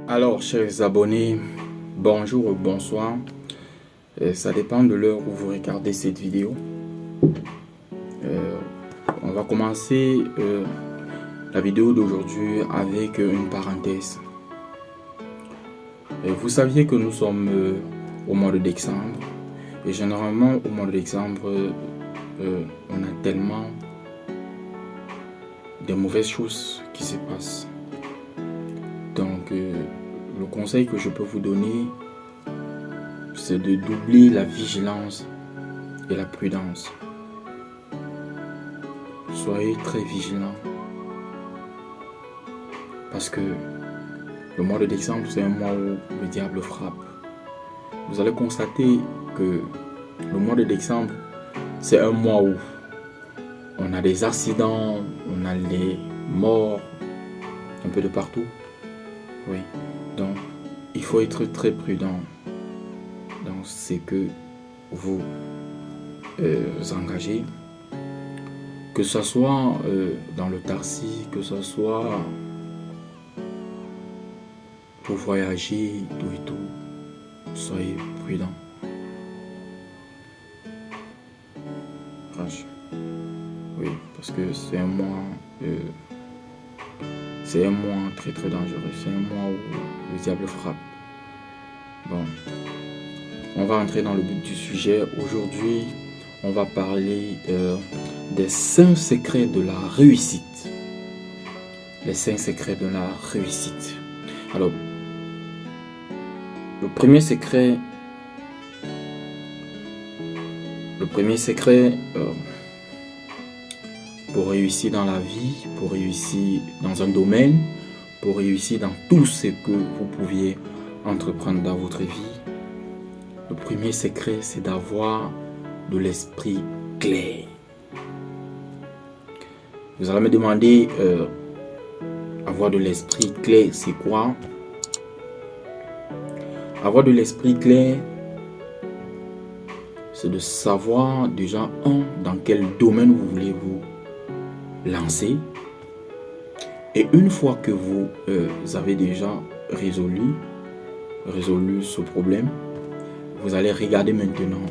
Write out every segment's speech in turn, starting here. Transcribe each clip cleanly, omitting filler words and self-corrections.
Alors, chers abonnés, bonjour ou bonsoir. Ça dépend de l'heure où vous regardez cette vidéo. Euh, on va commencer la vidéo d'aujourd'hui avec une parenthèse. Vous saviez que nous sommes au mois de décembre. Et généralement, au mois de décembre, on a tellement de mauvaises choses qui se passent. Donc, le conseil que je peux vous donner, c'est de doubler la vigilance et la prudence. Soyez très vigilants parce que le mois de décembre, c'est un mois où le diable frappe. Vous allez constater que le mois de décembre, c'est un mois où on a des accidents, on a les morts un peu de partout. Oui, donc il faut être très prudent dans ce que vous engagez. Que ce soit dans le taxi, que ce soit pour voyager, tout et tout, soyez prudents. Oui, parce que c'est un mois très très dangereux. C'est un mois où le diable frappe. Bon, on va entrer dans le but du sujet. Aujourd'hui, on va parler des 5 secrets de la réussite. Les 5 secrets de la réussite. Alors, le premier secret pour réussir dans la vie, pour réussir dans un domaine, pour réussir dans tout ce que vous pouviez entreprendre dans votre vie, le premier secret, c'est d'avoir de l'esprit clair. Vous allez me demander, avoir de l'esprit clair, c'est quoi? Avoir de l'esprit clair, c'est de savoir déjà, dans quel domaine vous voulez vous lancer. Et une fois que vous avez déjà résolu ce problème, vous allez regarder maintenant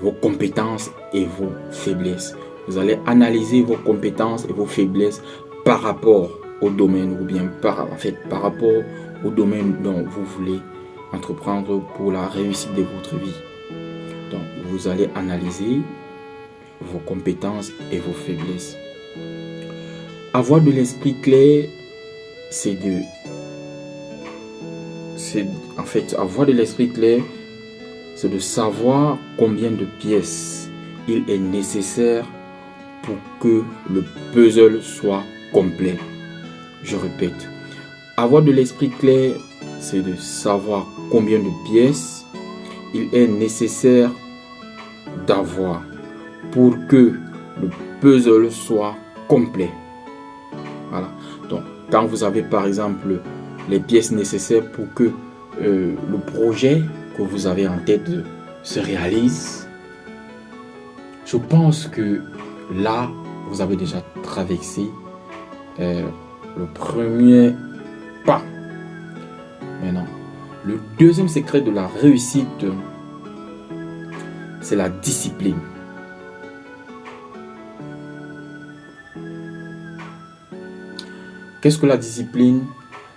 vos compétences et vos faiblesses. Vous allez analyser vos compétences et vos faiblesses par rapport au domaine ou bien par rapport au domaine dont vous voulez entreprendre pour la réussite de votre vie. Donc, vous allez analyser vos compétences et vos faiblesses. Avoir de l'esprit clair, avoir de l'esprit clair, c'est de savoir combien de pièces il est nécessaire pour que le puzzle soit complet. Je répète, avoir de l'esprit clair, c'est de savoir combien de pièces il est nécessaire d'avoir pour que le puzzle soit complet. Voilà. Donc, quand vous avez par exemple les pièces nécessaires pour que le projet que vous avez en tête se réalise, je pense que là, vous avez déjà traversé le premier pas. Maintenant, le deuxième secret de la réussite, c'est la discipline. Qu'est-ce que la discipline?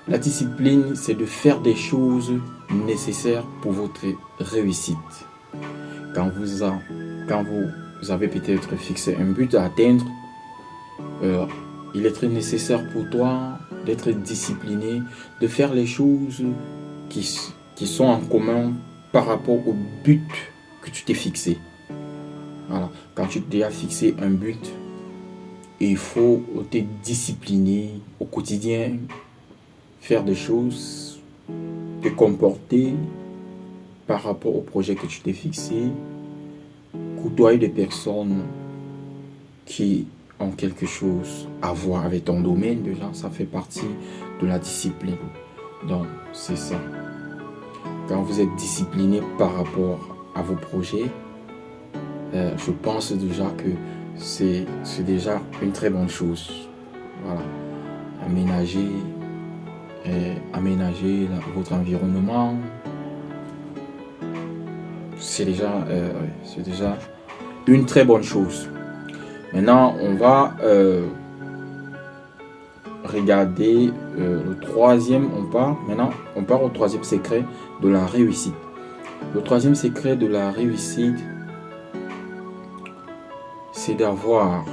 La discipline, c'est de faire des choses nécessaires pour votre réussite. Quand vous avez peut-être fixé un but à atteindre, il est très nécessaire pour toi d'être discipliné, de faire les choses qui sont en commun par rapport au but que tu t'es fixé. Voilà. Quand tu t'es fixé un but, il faut te discipliner au quotidien, faire des choses, te comporter par rapport au projet que tu t'es fixé, côtoyer des personnes qui ont quelque chose à voir avec ton domaine, déjà, ça fait partie de la discipline. Donc, c'est ça. Quand vous êtes discipliné par rapport à vos projets, je pense déjà que c'est déjà une très bonne chose. Voilà. Aménager aménager votre environnement. C'est déjà une très bonne chose. Maintenant, on va regarder le troisième. On part au troisième secret de la réussite. Le troisième secret de la réussite, c'est d'avoir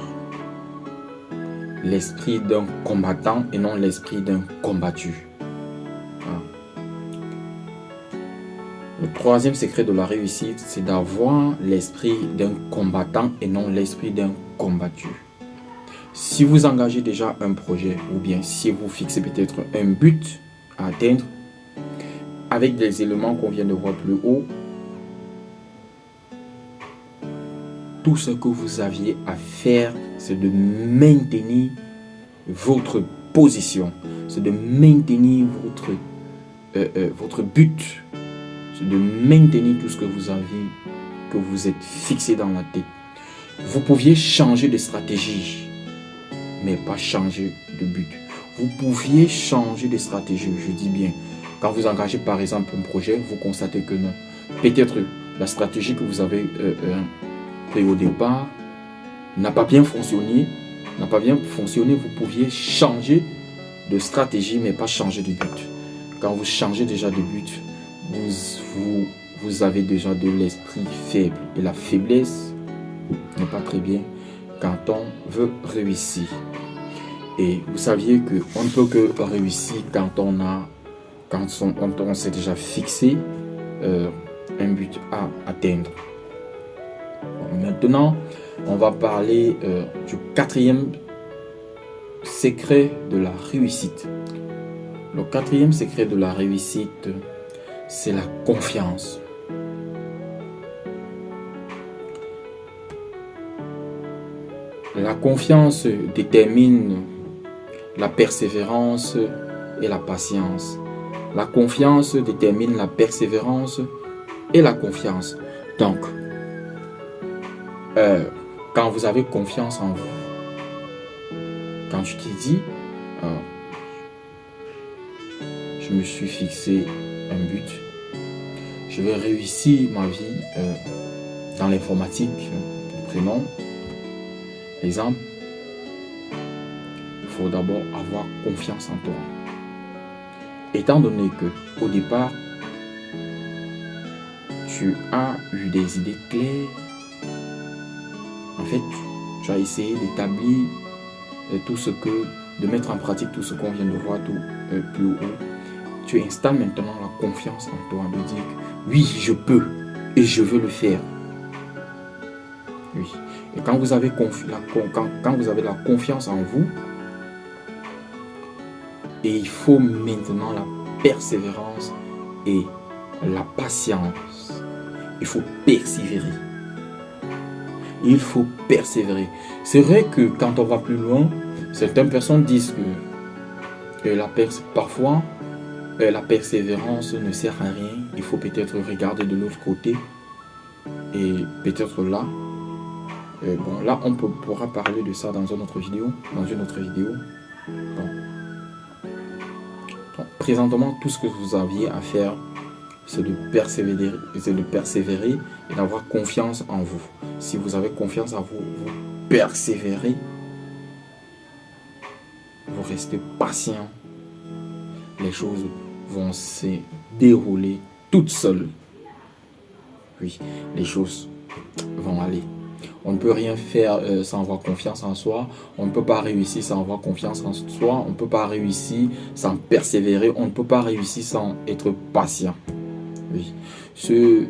l'esprit d'un combattant et non l'esprit d'un combattu. Le troisième secret de la réussite, c'est d'avoir l'esprit d'un combattant et non l'esprit d'un combattu. Si vous engagez déjà un projet ou bien si vous fixez peut-être un but à atteindre, avec des éléments qu'on vient de voir plus haut, tout ce que vous aviez à faire, c'est de maintenir votre position, c'est de maintenir votre but, c'est de maintenir tout ce que que vous êtes fixé dans la tête. Vous pouviez changer de stratégie, mais pas changer de but. Vous pouviez changer de stratégie, je dis bien. Quand vous engagez par exemple un projet, vous constatez que non. Peut-être la stratégie que vous avez prise au départ n'a pas bien fonctionné. Vous pouviez changer de stratégie, mais pas changer de but. Quand vous changez déjà de but, vous avez déjà de l'esprit faible. Et la faiblesse n'est pas très bien quand on veut réussir. Et vous saviez qu'on ne peut que réussir quand on s'est déjà fixé un but à atteindre. Bon, maintenant, on va parler du quatrième secret de la réussite. Le quatrième secret de la réussite, c'est la confiance. La confiance détermine la persévérance et la patience. La confiance détermine la persévérance et la confiance. Donc, quand vous avez confiance en vous, quand tu te dis, je me suis fixé un but, je vais réussir ma vie dans l'informatique, prenons l'exemple, il faut d'abord avoir confiance en toi. Étant donné que au départ, tu as eu des idées claires, en fait, tu as essayé d'établir de mettre en pratique tout ce qu'on vient de voir plus haut. Tu installes maintenant la confiance en toi, de dire que oui, je peux et je veux le faire. Oui. Et quand vous avez la confiance en vous, et il faut maintenant la persévérance et la patience. Il faut persévérer. Il faut persévérer. C'est vrai que quand on va plus loin, certaines personnes disent que parfois la persévérance ne sert à rien. Il faut peut-être regarder de l'autre côté. Et peut-être là, on pourra parler de ça dans une autre vidéo. Bon. Donc, présentement, tout ce que vous aviez à faire, c'est de persévérer et d'avoir confiance en vous. Si vous avez confiance en vous, vous persévérez, vous restez patient, les choses vont se dérouler toutes seules. Oui, les choses vont aller. On ne peut rien faire sans avoir confiance en soi. On ne peut pas réussir sans avoir confiance en soi. On ne peut pas réussir sans persévérer. On ne peut pas réussir sans être patient. Oui, c'est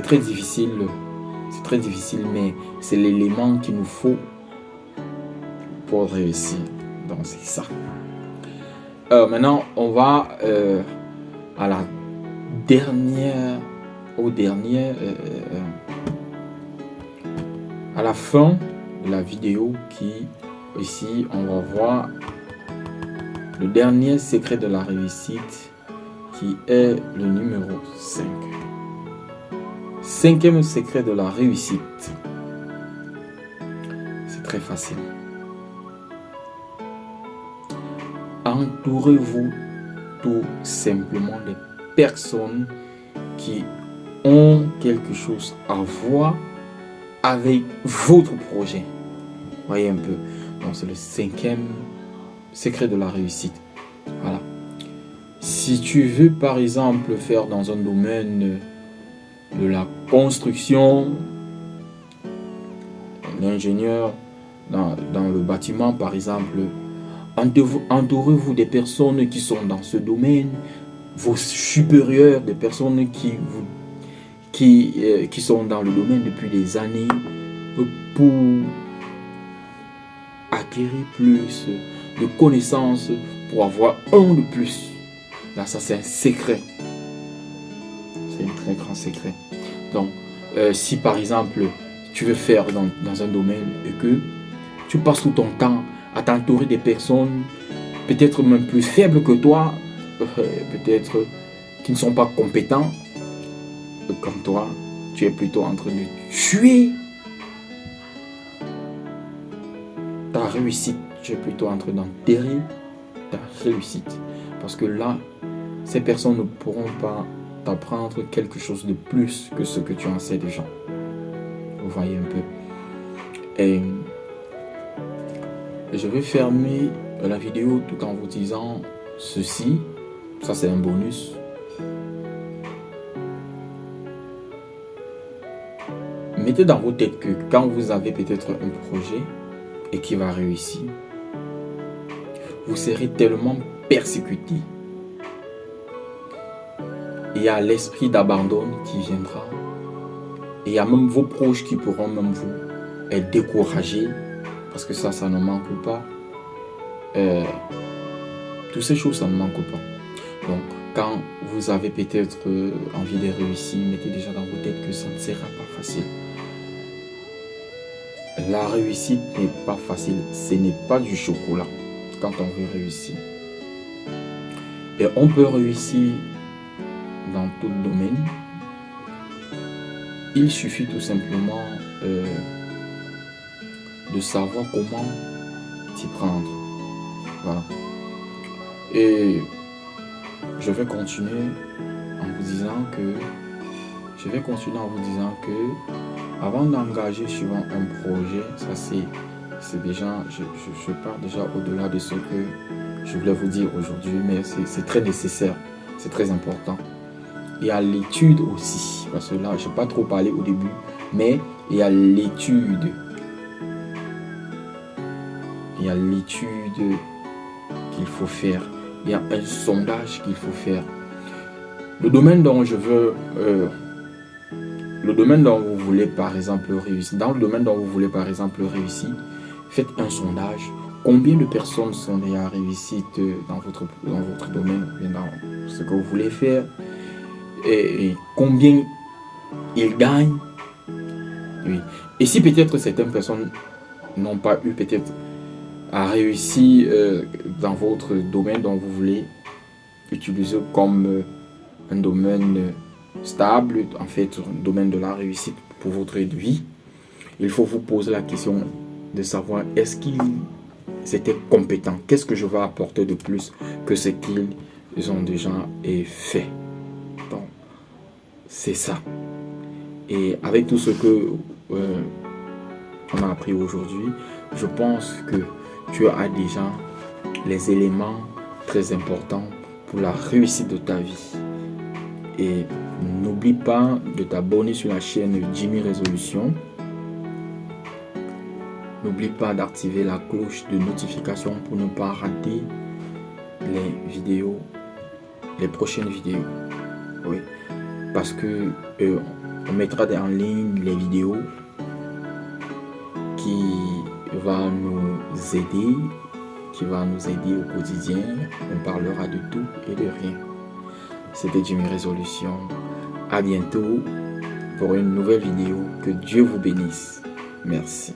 très difficile. C'est très difficile, mais c'est l'élément qu'il nous faut pour réussir. Donc c'est ça. Maintenant, on va à la dernière, à la fin de la vidéo qui, ici, on va voir le dernier secret de la réussite qui est le numéro 5. Cinquième secret de la réussite. C'est très facile. entourez-vous tout simplement des personnes qui ont quelque chose à voir avec votre projet. Voyez un peu. Donc c'est le 5e secret de la réussite. Voilà. Si tu veux par exemple faire dans un domaine de la construction, l'ingénieur dans le bâtiment par exemple, entourez-vous des personnes qui sont dans ce domaine, vos supérieurs, des personnes qui sont dans le domaine depuis des années, pour acquérir plus de connaissances, pour avoir un de plus. Là, ça c'est un secret. C'est un très grand secret. Donc, si par exemple, tu veux faire dans un domaine et que tu passes tout ton temps à t'entourer des personnes peut-être même plus faibles que toi, peut-être qui ne sont pas compétents comme toi, tu es plutôt en train de tuer ta réussite. Tu es plutôt en train d'enterrer ta réussite. Parce que là, ces personnes ne pourront pas t'apprendre quelque chose de plus que ce que tu en sais déjà. Vous voyez un peu. Et je vais fermer la vidéo tout en vous disant ceci. Ça, c'est un bonus. Mettez dans vos têtes que quand vous avez peut-être un projet et qui va réussir, vous serez tellement persécuté. Il y a l'esprit d'abandon qui viendra. Et il y a même vos proches qui pourront même vous être découragés. Parce que ça ne manque pas. Toutes ces choses, ça ne manque pas. Donc, quand vous avez peut-être envie de réussir, mettez déjà dans vos têtes que ça ne sera pas facile. La réussite n'est pas facile. Ce n'est pas du chocolat quand on veut réussir. Et on peut réussir dans tout domaine. Il suffit tout simplement de savoir comment t'y prendre. Voilà. Et je vais continuer en vous disant que avant d'engager sur un projet, ça c'est déjà, je pars déjà au-delà de ce que je voulais vous dire aujourd'hui, mais c'est très nécessaire, c'est très important. Il y a l'étude aussi, parce que là, je n'ai pas trop parlé au début, mais il y a l'étude. Il y a l'étude qu'il faut faire. Il y a un sondage qu'il faut faire. Le domaine dont vous voulez par exemple réussir, faites un sondage. Combien de personnes sont déjà réussies dans votre domaine, dans ce que vous voulez faire, et combien ils gagnent. Oui. Et si peut-être certaines personnes n'ont pas eu peut-être à réussir dans votre domaine dont vous voulez utiliser comme un domaine stable, en fait un domaine de la réussite pour votre vie, il faut vous poser la question de savoir est-ce qu'ils étaient compétents, qu'est-ce que je vais apporter de plus que ce qu'ils ont déjà fait. Donc c'est ça. Et avec tout ce que on a appris aujourd'hui, je pense que tu as déjà les éléments très importants pour la réussite de ta vie. Et n'oublie pas de t'abonner sur la chaîne Jimmy Résolution. N'oublie pas d'activer la cloche de notification pour ne pas rater les prochaines vidéos. Oui, parce que on mettra en ligne les vidéos qui va nous aider au quotidien. On parlera de tout et de rien. C'était Jimmy Résolution. À bientôt pour une nouvelle vidéo. Que Dieu vous bénisse. Merci.